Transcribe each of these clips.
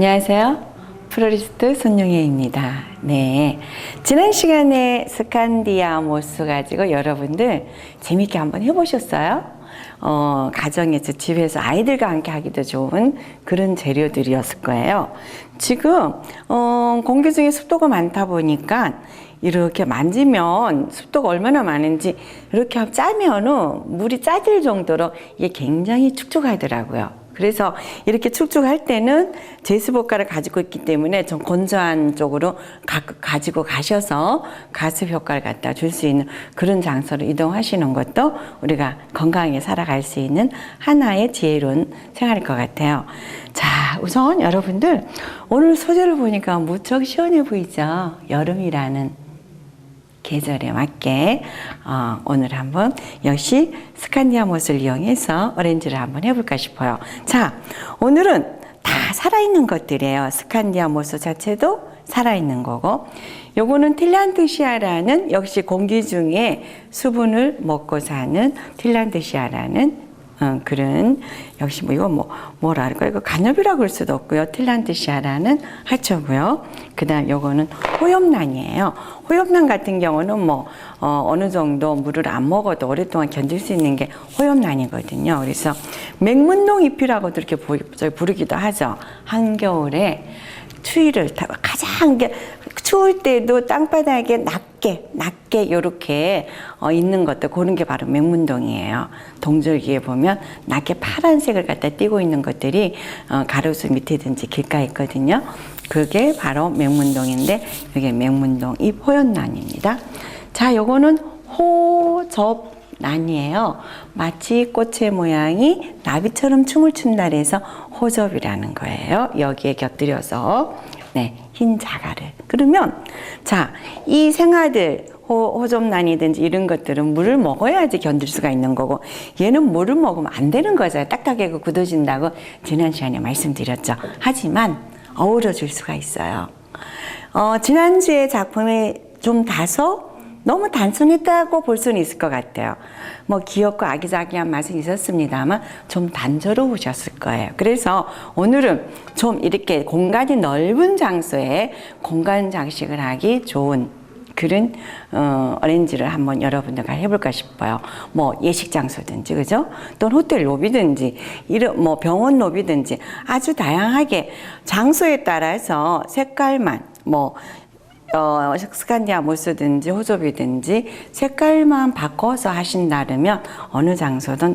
안녕하세요. 플로리스트 손용혜입니다. 네. 지난 시간에 스칸디아 모스 가지고 여러분들 재밌게 한번 해보셨어요? 가정에서 집에서 아이들과 함께 하기도 좋은 그런 재료들이었을 거예요. 지금 공기 중에 습도가 많다 보니까 이렇게 만지면 습도가 얼마나 많은지 이렇게 짜면은 물이 짜질 정도로 이게 굉장히 축축하더라고요. 그래서 이렇게 축축할 때는 제습효과를 가지고 있기 때문에 좀 건조한 쪽으로 가지고 가셔서 가습 효과를 갖다 줄 수 있는 그런 장소로 이동하시는 것도 우리가 건강하게 살아갈 수 있는 하나의 지혜로운 생활일 것 같아요. 자, 우선 여러분들 오늘 소재를 보니까 무척 시원해 보이죠? 여름이라는 계절에 맞게 오늘 한번 역시 스칸디아 못을 이용해서 어렌지를 한번 해볼까 싶어요. 자, 오늘은 다 살아있는 것들이에요. 스칸디아 모스 자체도 살아있는 거고, 요거는 틸란드시아라는 역시 공기 중에 수분을 먹고 사는 틸란드시아라는 그런 역시 이거 뭐라 할까, 이거 간엽이라고 할 수도 없고요. 틸란드시아라는 하초고요. 그다음 요거는 호엽란이에요. 호엽란 같은 경우는 어느 정도 물을 안 먹어도 오랫동안 견딜 수 있는 게 호엽란이거든요. 그래서 맹문동 잎이라고도 이렇게 부르기도 하죠. 한겨울에 추위를 타고 가장 추울 때도 땅바닥에 낮게 이렇게 있는 것들, 그런 게 바로 맹문동이에요. 동절기에 보면 낮게 파란색을 갖다 띠고 있는 것들이 가로수 밑에든지 길가에 있거든요. 그게 바로 맹문동인데, 이게 맹문동 잎 호엽란입니다. 자, 요거는 호접란이에요. 마치 꽃의 모양이 나비처럼 춤을 춘다 해서 호접이라는 거예요. 여기에 곁들여서 흰 자갈을. 그러면 자, 이 생화들 호접란이든지 이런 것들은 물을 먹어야지 견딜 수가 있는 거고, 얘는 물을 먹으면 안 되는 거죠. 딱딱하게 굳어진다고 지난 시간에 말씀드렸죠. 하지만 어우러질 수가 있어요. 지난주에 작품이 좀 다소 너무 단순했다고 볼 수는 있을 것 같아요. 귀엽고 아기자기한 맛은 있었습니다만 좀 단조로우셨을 거예요. 그래서 오늘은 좀 이렇게 공간이 넓은 장소에 공간 장식을 하기 좋은 그런 어렌지를 한번 여러분들과 해볼까 싶어요. 예식 장소든지, 그죠? 또는 호텔 로비든지, 병원 로비든지 아주 다양하게 장소에 따라서 색깔만 스칸디아 모스든지 호접이든지 색깔만 바꿔서 하신다면 어느 장소든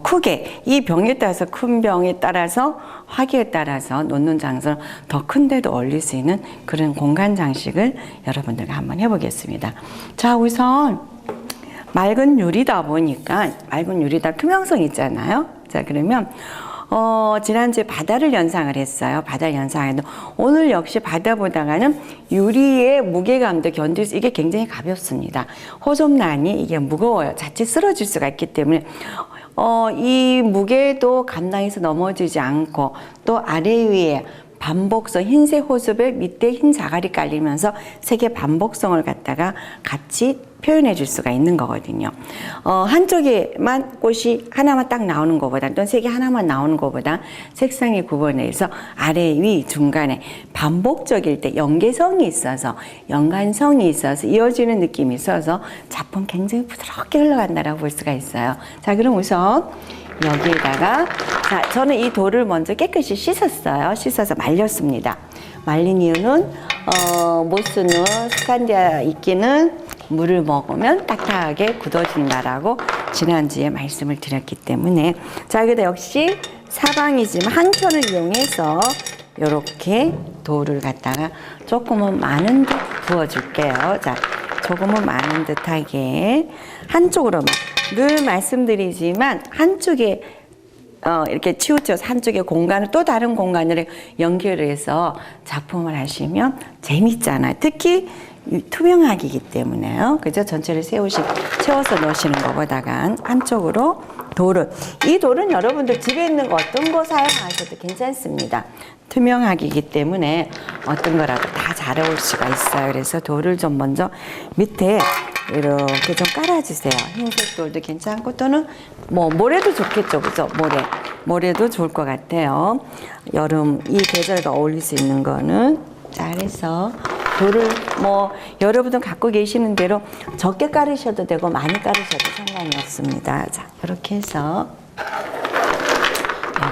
크게 이 병에 따라서, 큰 병에 따라서 화기에 따라서 놓는 장소는 더 큰 데도 올릴 수 있는 그런 공간 장식을 여러분들과 한번 해보겠습니다. 자, 우선 맑은 유리다 보니까, 맑은 유리다 투명성 있잖아요. 자, 그러면 지난주에 바다를 연상을 했어요. 바다를 연상해도 오늘 역시 바다보다가는 유리의 무게감도 견딜 수, 이게 굉장히 가볍습니다. 호접란이 이게 무거워요. 자칫 쓰러질 수가 있기 때문에 이 무게도 감당해서 넘어지지 않고, 또 아래 위에 반복성, 흰색 호접에 밑에 흰 자갈이 깔리면서 색의 반복성을 갖다가 같이 표현해 줄 수가 있는 거거든요. 한쪽에만 꽃이 하나만 딱 나오는 것보다, 또는 색이 하나만 나오는 것보다 색상이 구분해서 아래, 위, 중간에 반복적일 때 연계성이 있어서, 연관성이 있어서 이어지는 느낌이 있어서 작품 굉장히 부드럽게 흘러간다라고 볼 수가 있어요. 자, 그럼 우선 여기에다가, 자, 저는 이 돌을 먼저 깨끗이 씻었어요. 씻어서 말렸습니다. 말린 이유는 모스는, 스칸디아 이끼는 물을 먹으면 딱딱하게 굳어진다라고 지난주에 말씀을 드렸기 때문에. 자, 여기다 역시 사방이지만 한 켠을 이용해서 이렇게 돌을 갖다가 조금은 많은 듯 부어줄게요. 자, 조금은 많은 듯하게 한쪽으로만. 늘 말씀드리지만 한쪽에 이렇게 치우쳐서 한쪽의 공간을 또 다른 공간으로 연결해서 작품을 하시면 재밌잖아요. 특히 투명하기이기 때문에요. 그죠? 전체를 채워서 넣으시는 것보다간 한쪽으로 이 돌은 여러분들 집에 있는 거 어떤 거 사용하셔도 괜찮습니다. 투명하기이기 때문에 어떤 거라도 다 잘 어울 수가 있어요. 그래서 돌을 좀 먼저 밑에 이렇게 좀 깔아주세요. 흰색 돌도 괜찮고, 또는 모래도 좋겠죠, 그죠? 모래. 모래도 좋을 것 같아요. 여름 이 계절과 어울릴 수 있는 거는 잘해서 돌을 뭐 여러분들 갖고 계시는 대로 적게 깔으셔도 되고 많이 깔으셔도 상관이 없습니다. 자, 이렇게 해서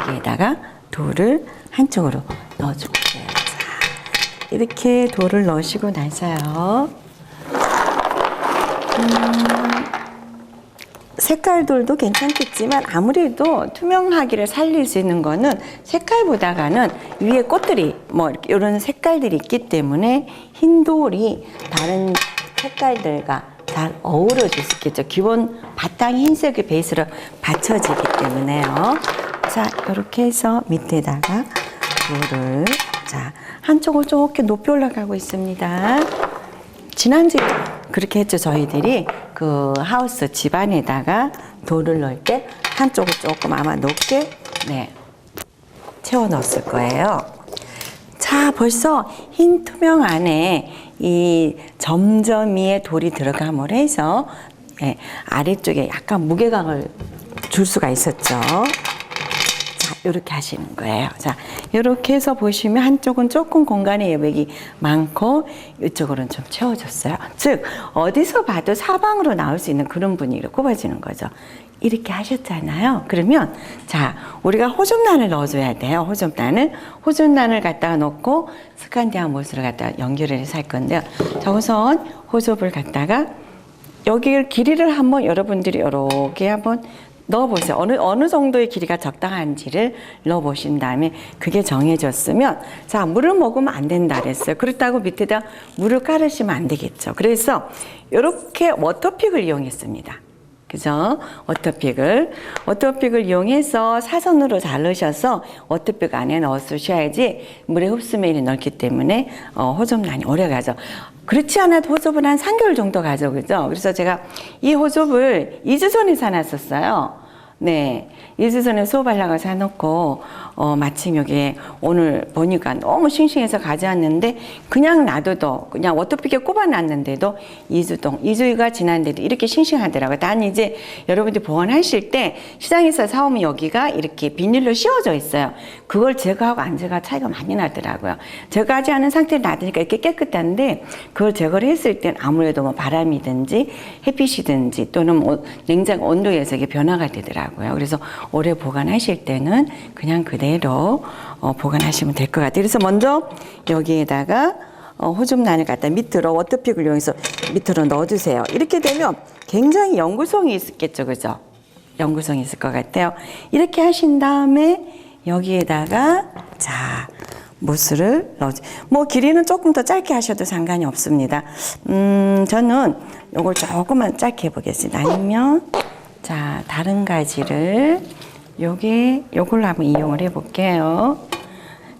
여기에다가 돌을 한쪽으로 넣어줄게요. 자, 이렇게 돌을 넣으시고 나서요. 색깔돌도 괜찮겠지만 아무래도 투명하기를 살릴 수 있는 거는 색깔보다가는 위에 꽃들이 뭐 이런 색깔들이 있기 때문에 흰 돌이 다른 색깔들과 잘 어우러질 수 있겠죠. 기본 바탕이 흰색의 베이스로 받쳐지기 때문에요. 자, 이렇게 해서 밑에다가 돌을 자 한쪽을 조금 높이 올라가고 있습니다. 지난주에 그렇게 했죠. 저희들이 그 하우스 집안에다가 돌을 넣을 때 한쪽을 조금 아마 높게 채워 넣었을 거예요. 자, 벌써 흰 투명 안에 이 점점이의 돌이 들어감으로 해서 아래쪽에 약간 무게감을 줄 수가 있었죠. 이렇게 하시는 거예요. 자, 이렇게 해서 보시면 한쪽은 조금 공간의 여백이 많고 이쪽으로는 좀 채워졌어요. 즉 어디서 봐도 사방으로 나올 수 있는 그런 분위기로 꼽아지는 거죠. 이렇게 하셨잖아요. 그러면 자, 우리가 호접란을 넣어줘야 돼요. 호접란을 갖다가 넣고 스칸디아 못을 갖다가 연결을 해서 할 건데요. 자, 우선 호접을 갖다가 여기 길이를 한번 여러분들이 이렇게 한번 넣어보세요. 어느 정도의 길이가 적당한지를 넣어보신 다음에 그게 정해졌으면 자, 물을 먹으면 안 된다 그랬어요. 그렇다고 밑에다 물을 깔으시면 안 되겠죠. 그래서 이렇게 워터픽을 이용했습니다. 그죠? 워터픽을 이용해서 사선으로 잘 넣으셔서 워터픽 안에 넣어주셔야지 물의 흡수면이 넓기 때문에 호접란이 오래 가죠. 그렇지 않아도 호접은 한 3개월 정도 가죠. 그죠? 그래서 제가 이 호접을 2주 전에 사놨었어요. 네. 2주 전에 수업하려고 사놓고, 마침 여기에 오늘 보니까 너무 싱싱해서 가져왔는데, 그냥 놔둬도, 그냥 워터픽에 꼽아놨는데도 2주가 지났는데도 이렇게 싱싱하더라고요. 단 이제 여러분들이 보관하실 때 시장에서 사오면 여기가 이렇게 비닐로 씌워져 있어요. 그걸 제거하고 안 제거하고 차이가 많이 나더라고요. 제거하지 않은 상태로 놔두니까 이렇게 깨끗한데, 그걸 제거를 했을 땐 아무래도 뭐 바람이든지 햇빛이든지 또는 뭐 냉장 온도에서 이게 변화가 되더라고요. 그래서 오래 보관하실 때는 그냥 그대로 보관하시면 될 것 같아요. 그래서 먼저 여기에다가 호접란을 갖다 밑으로 워터픽을 이용해서 밑으로 넣어주세요. 이렇게 되면 굉장히 연구성이 있겠죠, 그죠? 연구성이 있을 것 같아요. 이렇게 하신 다음에 여기에다가 자 못을 넣어주. 뭐 길이는 조금 더 짧게 하셔도 상관이 없습니다. 저는 요걸 조금만 짧게 해보겠습니다. 아니면 자, 다른 가지를 요걸로 한번 이용을 해볼게요.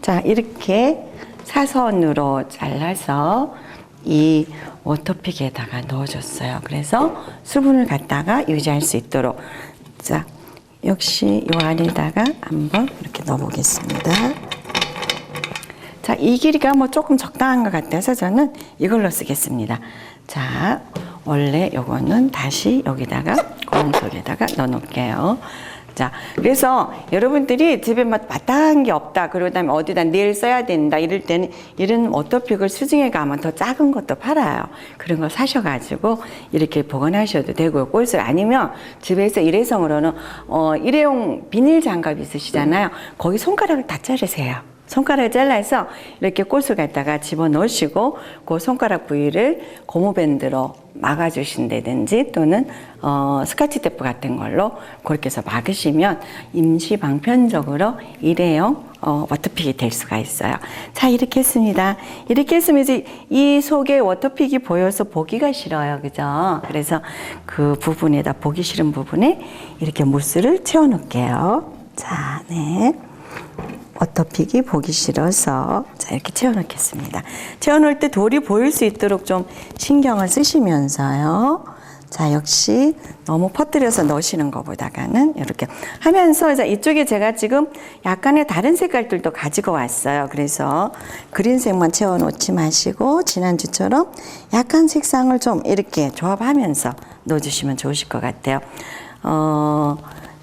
자, 이렇게 사선으로 잘라서 이 워터픽에다가 넣어줬어요. 그래서 수분을 갖다가 유지할 수 있도록. 자, 역시 요 안에다가 한번 이렇게 넣어보겠습니다. 자, 이 길이가 뭐 조금 적당한 것 같아서 저는 이걸로 쓰겠습니다. 자, 원래 요거는 다시 여기다가 고무 속에다가 넣어 놓을게요. 자, 그래서 여러분들이 집에 마땅한 게 없다, 그러다면 어디다 내일 써야 된다 이럴 때는 이런 워터픽을 시중에 가면 더 작은 것도 팔아요. 그런 거 사셔가지고 이렇게 보관하셔도 되고요. 꼴술 아니면 집에서 일회성으로는 일회용 비닐 장갑 있으시잖아요. 거기 손가락을 다 자르세요. 손가락을 잘라서 이렇게 꽃을 갖다가 집어넣으시고 그 손가락 부위를 고무밴드로 막아주신다든지 또는 스카치 테이프 같은 걸로 그렇게 해서 막으시면 임시 방편적으로 일회용 워터픽이 될 수가 있어요. 자, 이렇게 했습니다. 이렇게 했으면 이제 이 속에 워터픽이 보여서 보기가 싫어요. 그죠? 그래서 그 부분에다 보기 싫은 부분에 이렇게 무스를 채워 놓을게요. 자, 네. 워터픽이 보기 싫어서 자, 이렇게 채워 놓겠습니다. 채워 놓을 때 돌이 보일 수 있도록 좀 신경을 쓰시면서요. 자, 역시 너무 퍼뜨려서 넣으시는 것보다는 이렇게 하면서 이제 이쪽에 제가 지금 약간의 다른 색깔들도 가지고 왔어요. 그래서 그린색만 채워 놓지 마시고 지난주처럼 약간 색상을 좀 이렇게 조합하면서 넣어주시면 좋으실 것 같아요.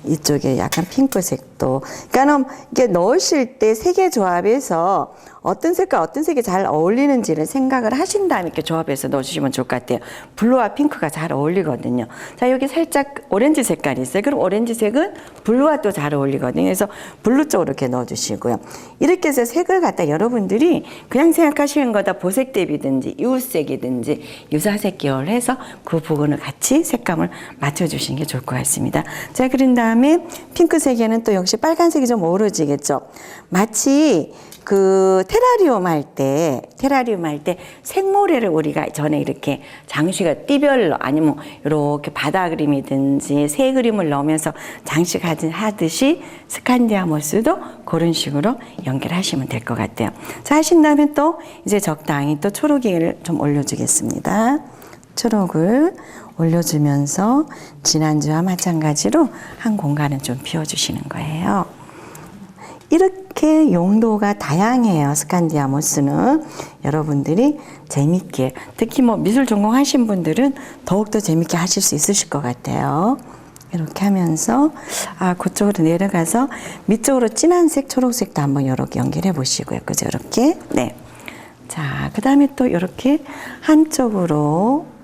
이쪽에 약간 핑크색 또. 그러니까는 이게 넣으실 때 세 개 조합해서 어떤 색과 어떤 색이 잘 어울리는지를 생각을 하신 다음에 이렇게 조합해서 넣어주시면 좋을 것 같아요. 블루와 핑크가 잘 어울리거든요. 자, 여기 살짝 오렌지 색깔이 있어요. 그럼 오렌지색은 블루와 또 잘 어울리거든요. 그래서 블루 쪽으로 이렇게 넣어주시고요. 이렇게 해서 색을 갖다 여러분들이 그냥 생각하시는 거다 보색 대비든지 이웃색이든지 유사색 계열을 해서 그 부분을 같이 색감을 맞춰주시는 게 좋을 것 같습니다. 자, 그런 다음에 핑크색에는 또 역시 빨간색이 좀 어우러지겠죠. 마치 그 테라리움 할 때 색모래를 우리가 전에 이렇게 장식을 띠별로 아니면 이렇게 바다 그림이든지 새 그림을 넣으면서 장식하듯이 스칸디아 모스도 그런 식으로 연결하시면 될 것 같아요. 자, 하신 다음에 또 이제 적당히 또 초록을 좀 올려주겠습니다. 초록을 올려주면서 지난주와 마찬가지로 한 공간은 좀 비워주시는 거예요. 이렇게 용도가 다양해요. 스칸디아 모스는 여러분들이 재밌게, 특히 뭐 미술 전공하신 분들은 더욱더 재밌게 하실 수 있으실 것 같아요. 이렇게 하면서 그쪽으로 내려가서 밑쪽으로 진한색 초록색도 한번 이렇게 연결해 보시고요. 그죠? 이렇게. 네. 자, 그 다음에 또 이렇게 한쪽으로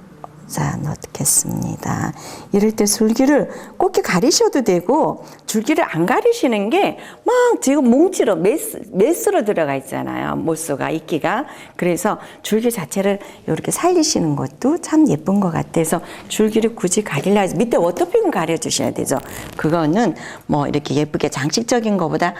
자, 넣겠습니다. 이럴 때 줄기를 곱게 가리셔도 되고 줄기를 안 가리시는 게 막 지금 뭉치로 메스로 들어가 있잖아요. 모스가 이끼가. 그래서 줄기 자체를 이렇게 살리시는 것도 참 예쁜 것 같아서 줄기를 굳이 가리려 해서 밑에 워터픽은 가려주셔야 되죠. 그거는 뭐 이렇게 예쁘게 장식적인 것보다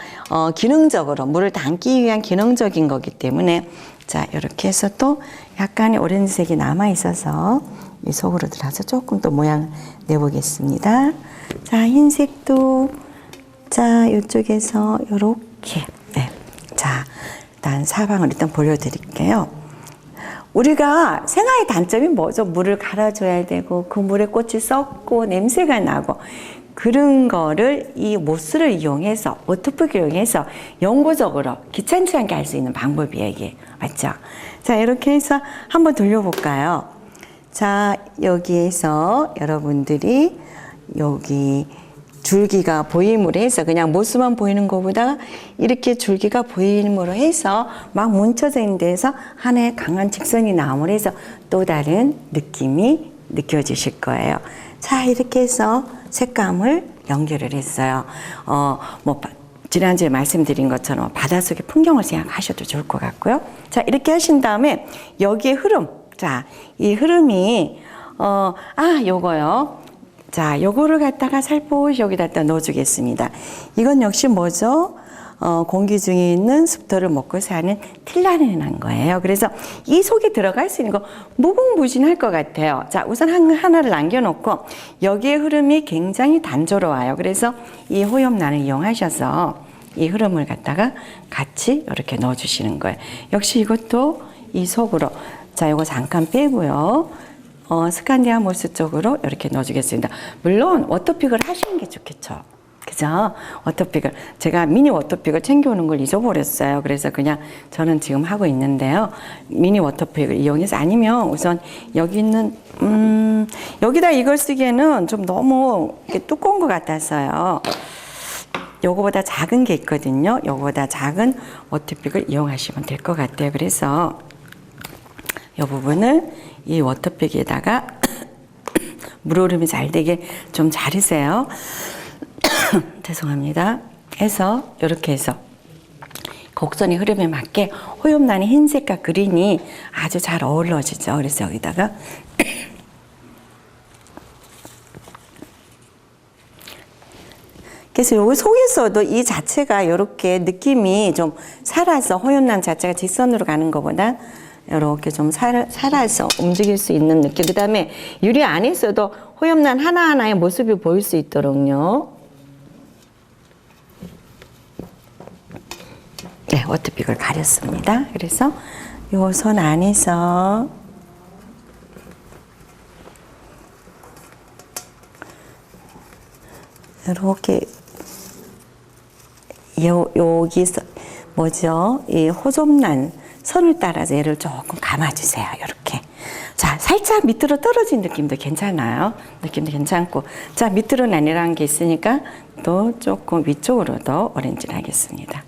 기능적으로 물을 담기 위한 기능적인 거기 때문에 자, 이렇게 해서 또 약간의 오렌지색이 남아 있어서 이 속으로 들어가서 조금 또 모양 내보겠습니다. 자, 흰색도 자, 이쪽에서 이렇게 네. 자, 일단 사방을 일단 보여드릴게요. 우리가 생활의 단점이 뭐죠? 물을 갈아줘야 되고 그 물에 꽃이 썩고 냄새가 나고 그런 거를 이 모스를 이용해서 워터픽을 이용해서 영구적으로 귀찮지 않게 할 수 있는 방법이에요, 이게. 맞죠? 자, 이렇게 해서 한번 돌려볼까요? 자, 여기에서 여러분들이 여기 줄기가 보임으로 해서 그냥 모스만 보이는 것보다 이렇게 줄기가 보임으로 해서 막 뭉쳐져 있는 데서 하나의 강한 직선이 나옴으로 해서 또 다른 느낌이 느껴지실 거예요. 자, 이렇게 해서 색감을 연결을 했어요. 지난주에 말씀드린 것처럼 바닷속의 풍경을 생각하셔도 좋을 것 같고요. 자, 이렇게 하신 다음에 여기에 흐름. 자, 이 흐름이, 요거요. 자, 요거를 갖다가 살포시 여기다 넣어주겠습니다. 이건 역시 뭐죠? 공기 중에 있는 습도를 먹고 사는 틸라렌이라는 거예요. 그래서 이 속에 들어갈 수 있는 거 무궁무진할 것 같아요. 자, 우선 하나를 남겨놓고 여기에 흐름이 굉장히 단조로워요. 그래서 이 호염란을 이용하셔서 이 흐름을 갖다가 같이 이렇게 넣어주시는 거예요. 역시 이것도 이 속으로 자, 이거 잠깐 빼고요. 스칸디아 모스 쪽으로 이렇게 넣어주겠습니다. 물론 워터픽을 하시는 게 좋겠죠. 그죠? 워터픽을. 제가 미니 워터픽을 챙겨오는 걸 잊어버렸어요. 그래서 그냥 저는 지금 하고 있는데요. 미니 워터픽을 이용해서 아니면 우선 여기 있는, 여기다 이걸 쓰기에는 좀 너무 두꺼운 것 같아서요. 요거보다 작은 게 있거든요. 요거보다 작은 워터픽을 이용하시면 될 것 같아요. 그래서 이 부분을 이 워터픽에다가 물 흐름이 잘 되게 좀 자르세요. 죄송합니다. 해서 이렇게 해서 곡선의 흐름에 맞게 호염란의 흰색과 그린이 아주 잘 어우러지죠. 그래서 여기다가 그래서 여기 속에서도 이 자체가 이렇게 느낌이 좀 살아서 호염란 자체가 직선으로 가는 것보다 이렇게 좀 살아서 움직일 수 있는 느낌. 그 다음에 유리 안에서도 호염란 하나하나의 모습이 보일 수 있도록요. 네, 워터픽을 가렸습니다. 그래서 요 선 안에서 이렇게 여기서 뭐죠? 이 호접란 선을 따라서 얘를 조금 감아주세요. 이렇게. 자, 살짝 밑으로 떨어진 느낌도 괜찮아요. 느낌도 괜찮고. 자, 밑으로 나뉘라는 게 있으니까 또 조금 위쪽으로 더 오렌지를 하겠습니다.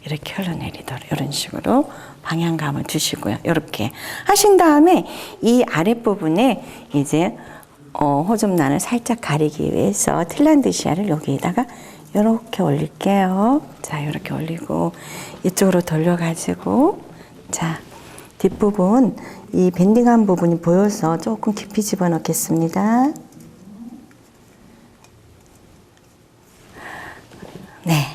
이렇게 흘러내리도록 이런 식으로 방향감을 주시고요. 이렇게 하신 다음에 이 아랫부분에 이제 호접란을 살짝 가리기 위해서 틸란드시아를 여기에다가 이렇게 올릴게요. 자, 이렇게 올리고 이쪽으로 돌려가지고 자, 뒷부분 이 밴딩한 부분이 보여서 조금 깊이 집어넣겠습니다. 네.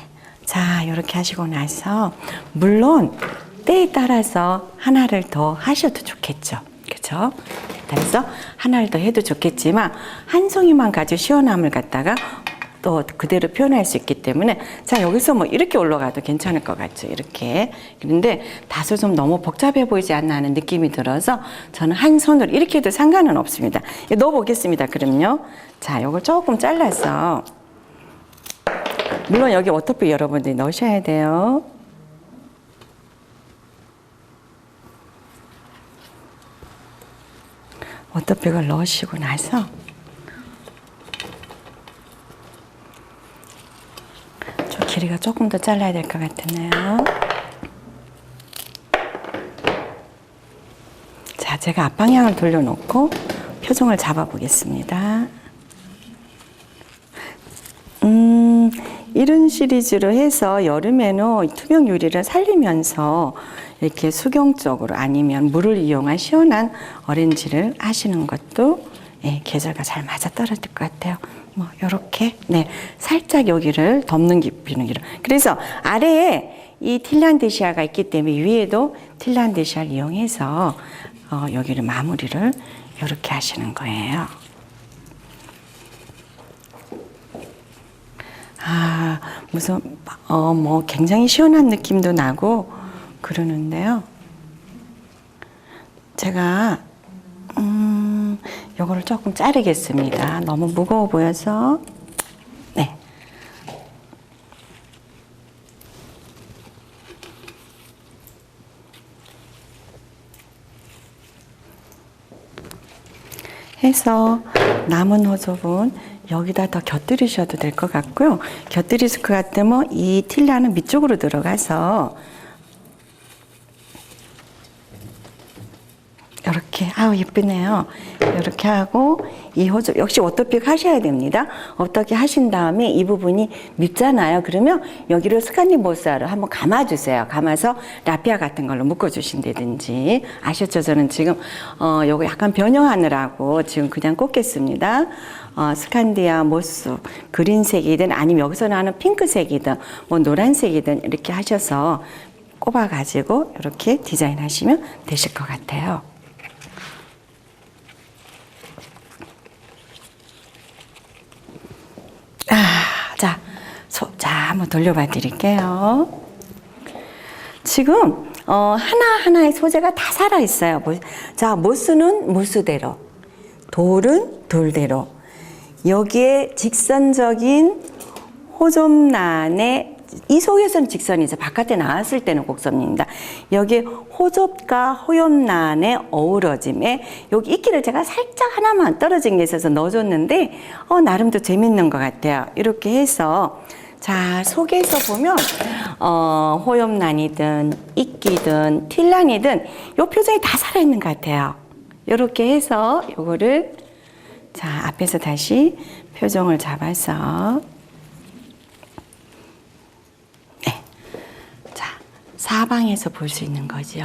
자, 이렇게 하시고 나서 물론 때에 따라서 하나를 더 하셔도 좋겠죠. 그렇죠? 그래서 하나를 더 해도 좋겠지만 한 송이만 가지고 시원함을 갖다가 또 그대로 표현할 수 있기 때문에 자, 여기서 뭐 이렇게 올라가도 괜찮을 것 같죠. 이렇게. 그런데 다소 좀 너무 복잡해 보이지 않나 하는 느낌이 들어서 저는 한 손으로 이렇게 해도 상관은 없습니다. 넣어 보겠습니다. 그럼요. 자, 이걸 조금 잘라서 물론 여기 워터픽 여러분들이 넣으셔야 돼요. 워터픽을 넣으시고 나서 저 길이가 조금 더 잘라야 될 것 같으네요. 자, 제가 앞방향을 돌려놓고 표정을 잡아보겠습니다. 이런 시리즈로 해서 여름에는 투명 유리를 살리면서 이렇게 수경적으로 아니면 물을 이용한 시원한 오렌지를 하시는 것도 예, 계절과 잘 맞아 떨어질 것 같아요. 뭐 이렇게 네, 살짝 여기를 덮는 비는 기로. 그래서 아래에 이 틸란드시아가 있기 때문에 위에도 틸란드시아를 이용해서 여기를 마무리를 이렇게 하시는 거예요. 아, 무슨 뭐 굉장히 시원한 느낌도 나고 그러는데요. 제가 요거를 조금 자르겠습니다. 너무 무거워 보여서. 네. 해서 남은 호접은 여기다 더 곁들이셔도 될 것 같고요. 곁들이실 것 같으면 이 틸라는 밑쪽으로 들어가서 이렇게 아우 예쁘네요. 이렇게 하고 이 호접 역시 워터픽 하셔야 됩니다. 어떻게 하신 다음에 이 부분이 밉잖아요. 그러면 여기를 스칸디보스아를 한번 감아주세요. 감아서 라피아 같은 걸로 묶어주신다든지. 아셨죠? 저는 지금 요거 약간 변형하느라고 지금 그냥 꽂겠습니다. 스칸디아 모스 그린색이든 아니면 여기서 나오는 핑크색이든 뭐 노란색이든 이렇게 하셔서 꼽아가지고 이렇게 디자인하시면 되실 것 같아요. 자, 한번 돌려봐 드릴게요. 지금 하나하나의 소재가 다 살아있어요. 자, 모스는 모스대로, 돌은 돌대로, 여기에 직선적인 호접란에 이 속에서는 직선이죠. 바깥에 나왔을 때는 곡선입니다. 여기 호접과 호접란의 어우러짐에 여기 이끼를 제가 살짝 하나만 떨어진 게 있어서 넣어줬는데 나름도 재밌는 것 같아요. 이렇게 해서 자, 속에서 보면 호접란이든 이끼든 틸란이든 이 표정이 다 살아있는 것 같아요. 이렇게 해서 요거를 자, 앞에서 다시 표정을 잡아서 사방에서 볼 수 있는 거죠.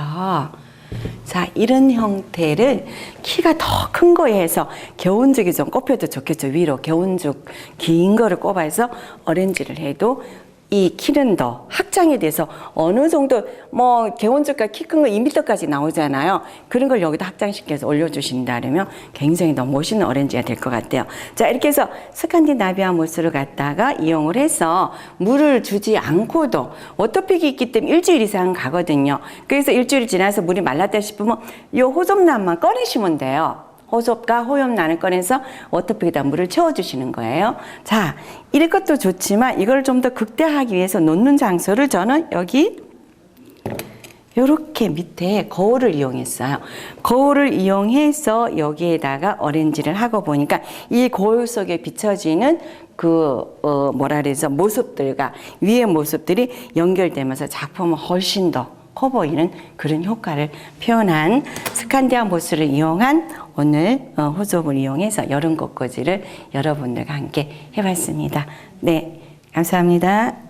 자, 이런 형태를 키가 더 큰 거에 해서 개운죽이 좀 꼽혀도 좋겠죠. 위로 개운죽 긴 거를 꼽아서 오렌지를 해도 이 키는 더 확장이 돼서 어느 정도 뭐 개운죽과 키 큰 거 2m까지 나오잖아요. 그런 걸 여기다 확장시켜서 올려주신다 그러면 굉장히 너무 멋있는 오렌지가 될 것 같아요. 자, 이렇게 해서 스칸디나비아 모스를 갖다가 이용을 해서 물을 주지 않고도 워터픽이 있기 때문에 일주일 이상 가거든요. 그래서 일주일 지나서 물이 말랐다 싶으면 이 호접란만 꺼내시면 돼요. 호접과 호접란을 꺼내서 워터픽에다 물을 채워주시는 거예요. 자, 이럴 것도 좋지만 이걸 좀 더 극대화하기 위해서 놓는 장소를 저는 여기 요렇게 밑에 거울을 이용했어요. 거울을 이용해서 여기에다가 어렌지를 하고 보니까 이 거울 속에 비춰지는 뭐라 그래서 모습들과 위의 모습들이 연결되면서 작품은 훨씬 더 커 보이는 그런 효과를 표현한 스칸디아 모스를 이용한 오늘 호접을 이용해서 여름 꽃꽂이를 여러분들과 함께 해봤습니다. 네, 감사합니다.